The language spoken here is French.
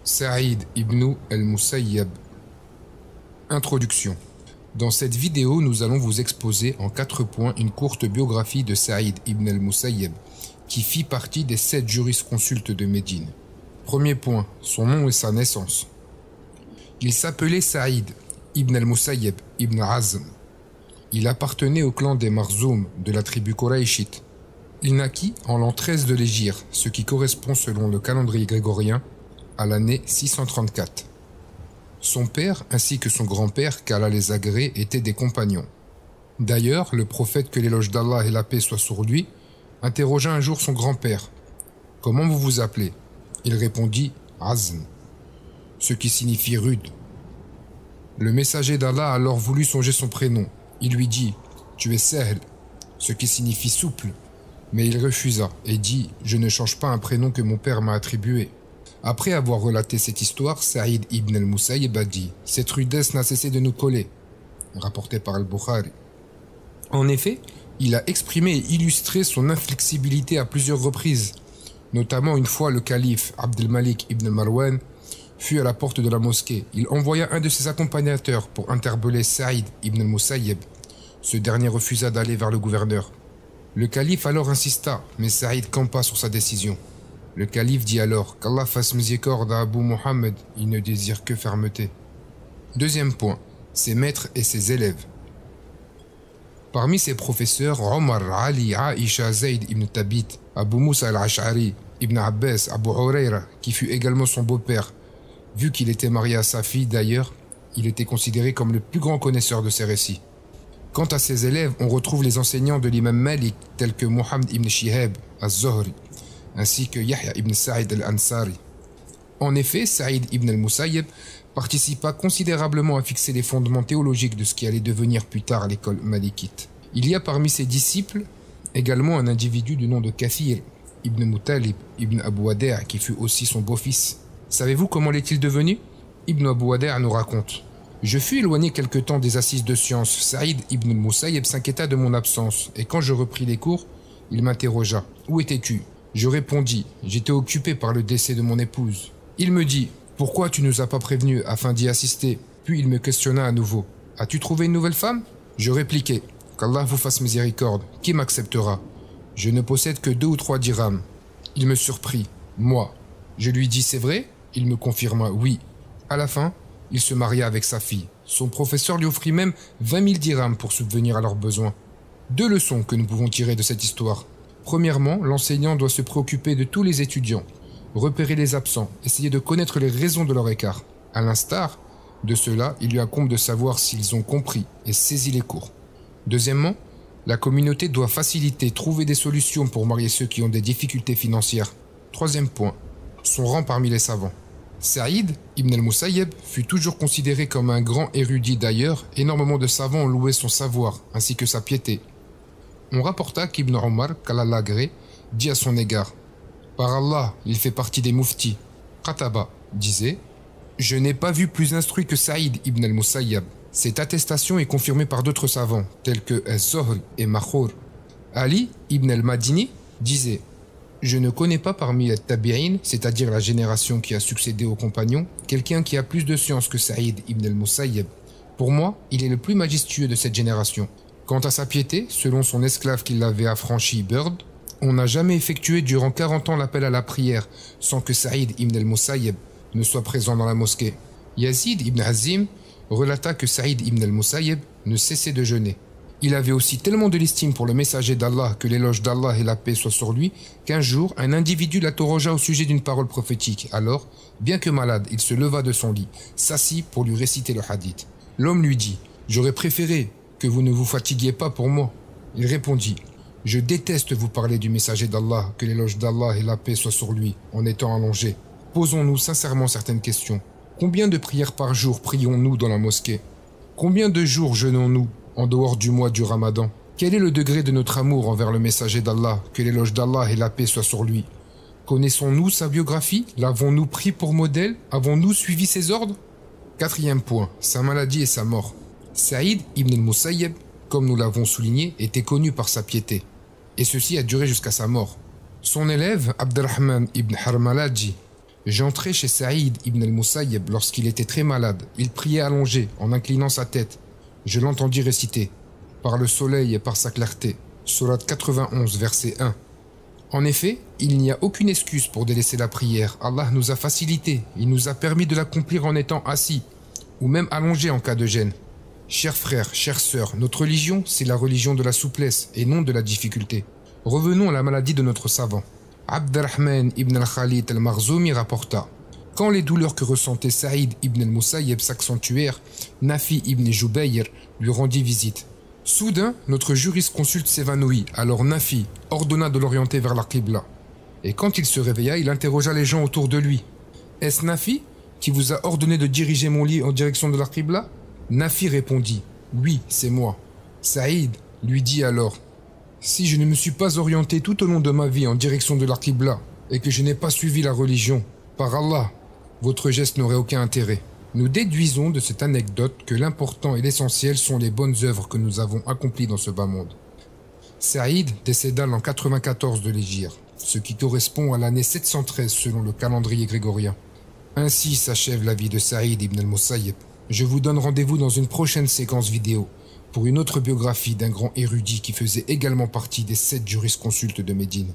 Saïd ibn al-Musayyab. Introduction. Dans cette vidéo, nous allons vous exposer en 4 points une courte biographie de Saïd ibn al-Musayyab, qui fit partie des 7 jurisconsultes de Médine. Premier point, son nom et sa naissance. Il s'appelait Saïd ibn al-Musayyab ibn Azm. Il appartenait au clan des Marzoum de la tribu Koraïchite. Il naquit en l'an 13 de l'Hégire, ce qui correspond selon le calendrier grégorien à l'année 634. Son père ainsi que son grand-père, qu'Allah les agrée, étaient des compagnons. D'ailleurs, le prophète, que l'éloge d'Allah et la paix soient sur lui, interrogea un jour son grand-père. « Comment vous vous appelez ?» Il répondit « Azm », ce qui signifie rude. Le messager d'Allah a alors voulu songer son prénom. Il lui dit « Tu es Sahl », ce qui signifie souple. Mais il refusa et dit « Je ne change pas un prénom que mon père m'a attribué ». Après avoir relaté cette histoire, Saïd ibn al-Musayyab a dit « Cette rudesse n'a cessé de nous coller », rapporté par al-Bukhari. En effet, il a exprimé et illustré son inflexibilité à plusieurs reprises. Notamment une fois, le calife Abd-el-Malik ibn Marwan fut à la porte de la mosquée. Il envoya un de ses accompagnateurs pour interpeller Saïd ibn al-Musayyab. Ce dernier refusa d'aller vers le gouverneur. Le calife alors insista, mais Saïd campa sur sa décision. Le calife dit alors qu'Allah fasse miséricorde à Abu Muhammad, il ne désire que fermeté. Deuxième point, ses maîtres et ses élèves. Parmi ses professeurs, Omar, Ali, Aisha, Zayd ibn Thabit, Abu Musa al-Ash'ari, Ibn Abbas, Abu Hurayra, qui fut également son beau-père. Vu qu'il était marié à sa fille d'ailleurs, il était considéré comme le plus grand connaisseur de ses récits. Quant à ses élèves, on retrouve les enseignants de l'imam Malik, tels que Muhammad ibn Shihab al-Zuhri, ainsi que Yahya ibn Sa'id al-Ansari. En effet, Saïd ibn al-Musayyab participa considérablement à fixer les fondements théologiques de ce qui allait devenir plus tard l'école malikite. Il y a parmi ses disciples également un individu du nom de Kathir ibn Mutalib ibn Abu Wada' qui fut aussi son beau-fils. Savez-vous comment l'est-il devenu? Ibn Abu Wada' nous raconte: Je fus éloigné quelque temps des assises de sciences. Saïd ibn al-Musayyab s'inquiéta de mon absence, et quand je repris les cours, il m'interrogea. « Où étais-tu » Je répondis, j'étais occupé par le décès de mon épouse. Il me dit, pourquoi tu nous as pas prévenus afin d'y assister? Puis il me questionna à nouveau, as-tu trouvé une nouvelle femme? Je répliquai, qu'Allah vous fasse miséricorde, qui m'acceptera? Je ne possède que 2 ou 3 dirhams. Il me surprit, moi. Je lui dis, c'est vrai? Il me confirma, oui. À la fin, il se maria avec sa fille. Son professeur lui offrit même 20 000 dirhams pour subvenir à leurs besoins. 2 leçons que nous pouvons tirer de cette histoire. Premièrement, l'enseignant doit se préoccuper de tous les étudiants, repérer les absents, essayer de connaître les raisons de leur écart. À l'instar de cela, il lui incombe de savoir s'ils ont compris et saisi les cours. Deuxièmement, la communauté doit faciliter, trouver des solutions pour marier ceux qui ont des difficultés financières. Troisième point, son rang parmi les savants. Saïd ibn al-Musayyab fut toujours considéré comme un grand érudit. D'ailleurs, énormément de savants ont loué son savoir, ainsi que sa piété. On rapporta qu'Ibn Omar, qu'Allah l'agrée, dit à son égard « Par Allah, il fait partie des mouftis. » Qataba disait « Je n'ai pas vu plus instruit que Saïd ibn al-Musayyab. » Cette attestation est confirmée par d'autres savants, tels que Az-Zuhri et Makhour. Ali ibn al-Madini disait « Je ne connais pas parmi les tabi'in, c'est-à-dire la génération qui a succédé aux compagnons, quelqu'un qui a plus de science que Saïd ibn al-Musayyab. Pour moi, il est le plus majestueux de cette génération. » Quant à sa piété, selon son esclave qui l'avait affranchi, Bird, on n'a jamais effectué durant 40 ans l'appel à la prière sans que Saïd ibn al-Musayyab ne soit présent dans la mosquée. Yazid ibn Hazim relata que Saïd ibn al-Musayyab ne cessait de jeûner. Il avait aussi tellement de l'estime pour le messager d'Allah, que l'éloge d'Allah et la paix soient sur lui, qu'un jour, un individu l'interrogea au sujet d'une parole prophétique. Alors, bien que malade, il se leva de son lit, s'assit pour lui réciter le hadith. L'homme lui dit « J'aurais préféré que vous ne vous fatiguiez pas pour moi. » Il répondit, « Je déteste vous parler du messager d'Allah, que l'éloge d'Allah et la paix soient sur lui, en étant allongé. Posons-nous sincèrement certaines questions. Combien de prières par jour prions-nous dans la mosquée? Combien de jours jeûnons-nous en dehors du mois du Ramadan? Quel est le degré de notre amour envers le messager d'Allah, que l'éloge d'Allah et la paix soient sur lui? Connaissons-nous sa biographie? L'avons-nous pris pour modèle? Avons-nous suivi ses ordres? Quatrième point, sa maladie et sa mort. Saïd ibn al-Musayyab, comme nous l'avons souligné, était connu par sa piété, et ceci a duré jusqu'à sa mort. Son élève, Abdurrahman ibn Harmalaji, J'entrai chez Saïd ibn al-Musayyib lorsqu'il était très malade. Il priait allongé, en inclinant sa tête. Je l'entendis réciter, par le soleil et par sa clarté, Sourate 91, verset 1. En effet, il n'y a aucune excuse pour délaisser la prière. Allah nous a facilité, il nous a permis de l'accomplir en étant assis, ou même allongé en cas de gêne. Chers frères, chères sœurs, notre religion, c'est la religion de la souplesse et non de la difficulté. Revenons à la maladie de notre savant. Abdurrahman ibn al-Khalid al-Marzoumi rapporta: quand les douleurs que ressentait Saïd ibn al-Musayyib s'accentuèrent, Nafi ibn Jubayr lui rendit visite. Soudain, notre jurisconsulte s'évanouit, alors Nafi ordonna de l'orienter vers la Qibla. Et quand il se réveilla, il interrogea les gens autour de lui. « Est-ce Nafi qui vous a ordonné de diriger mon lit en direction de la Qibla ?» Nafi répondit: « Oui, c'est moi. » Saïd lui dit alors: « Si je ne me suis pas orienté tout au long de ma vie en direction de la Qibla et que je n'ai pas suivi la religion, par Allah, votre geste n'aurait aucun intérêt. » Nous déduisons de cette anecdote que l'important et l'essentiel sont les bonnes œuvres que nous avons accomplies dans ce bas monde. Saïd décéda l'an 94 de l'Hégire, ce qui correspond à l'année 713 selon le calendrier grégorien. Ainsi s'achève la vie de Saïd ibn al-Musayyib. Je vous donne rendez-vous dans une prochaine séquence vidéo pour une autre biographie d'un grand érudit qui faisait également partie des 7 jurisconsultes de Médine.